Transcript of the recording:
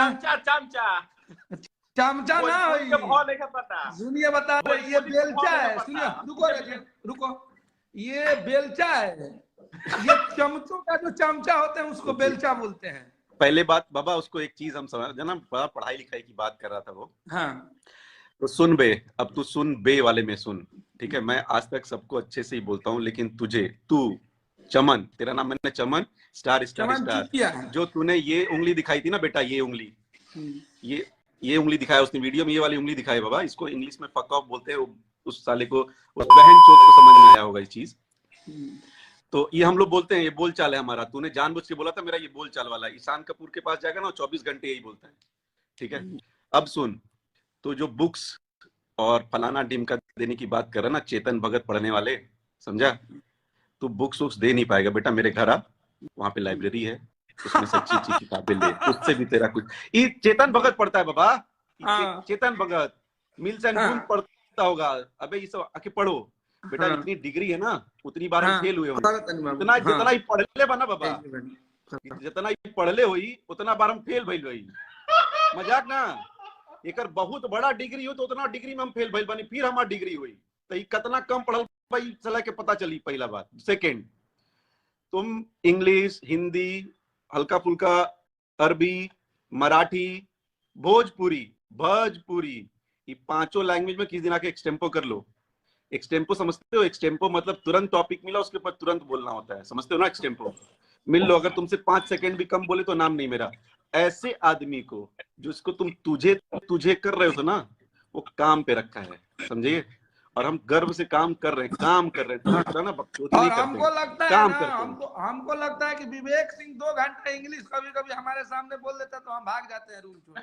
चमचा चमचा चमचा ना नहीं पता। सुनिए बता रहे, ये बेलचा है। सुनिए, रुको, ये बेलचा है। ये चमचों का जो चमचा होते हैं उसको बेलचा बोलते हैं। पहले बात बाबा, उसको एक चीज हम समझ ना, बड़ा पढ़ाई लिखाई की बात कर रहा था वो। हाँ, तो सुन बे, अब तू सुन बे वाले में सुन, ठीक है। मैं आज तक सबको अच्छे से ही बोलता हूँ, लेकिन तुझे, तू चमन, तेरा नाम मैंने चमन स्टार स्टार स्टार, जो तूने ये उंगली दिखाई थी ना बेटा, ये उंगली, ये उंगली दिखाया उसने वीडियो में, ये वाली उंगली दिखाई बाबा। इसको इंग्लिश में फक ऑफ बोलते हैं। उस साले को, उस बहन चोद को समझ में आया होगा ये चीज। तो ये हम लोग बोलते हैं, ये बोल चाल है हमारा। तूने जानबूझ के बोला था मेरा ये बोल चाल वाला। ईशान कपूर के पास जाएगा ना, 24 घंटे यही बोलता है, ठीक है। अब सुन, तो जो बुक्स और फलाना ढिमका देने की बात कर रहा ना, चेतन भगत पढ़ने वाले, समझा? तू बुक्स वुक्स दे नहीं पाएगा बेटा, मेरे घर आ, वहां पे लाइब्रेरी है, उसमें से अच्छी अच्छी किताबें ले, उससे भी तेरा कुछ। ये चेतन भगत पढ़ता है बाबा, चेतन भगत मिल्स एंड बून पढ़ता होगा। अबे ये सब आके पढ़ो बेटा, जितनी डिग्री है ना उतनी बार हम फेल हुए होंगे। जितना ही पढ़ ले बना बाबा, जितना ही पढ़ ले हुई उतना बार हम फेल भइल भाई। मजाक ना, एक बहुत बड़ा डिग्री हो तो उतना डिग्री में हम फेल भइल बनी, फिर हमारी डिग्री हुई। तो ये कितना कम पढ़ल भाई चला के पता चली, पहला बात। सेकेंड, तुम इंग्लिश, हिंदी, हल्का फुल्का अरबी, मराठी, भोजपुरी, ये 5 लैंग्वेज में किसी दिन आके एक्सटेम्पो कर लो। एक्सटेम्पो समझते हो? एक्सटेम्पो मतलब तुरंत टॉपिक मिला, उसके ऊपर तुरंत बोलना होता है, समझते हो ना? एक्सटेम्पो मिल लो, अगर तुमसे 5 सेकंड भी कम बोले तो नाम नहीं मेरा। ऐसे आदमी को, जो इसको तुम तुझे कर रहे हो तो ना, वो काम पे रखा है, समझिए। और हम गर्व से काम कर रहे हैं, ना बकचोदी नहीं करते। हमको लगता है ना, हमको लगता है कि विवेक सिंह 2 घंटा इंग्लिश कभी कभी हमारे सामने बोल देता तो हम भाग जाते हैं रूम छोड़।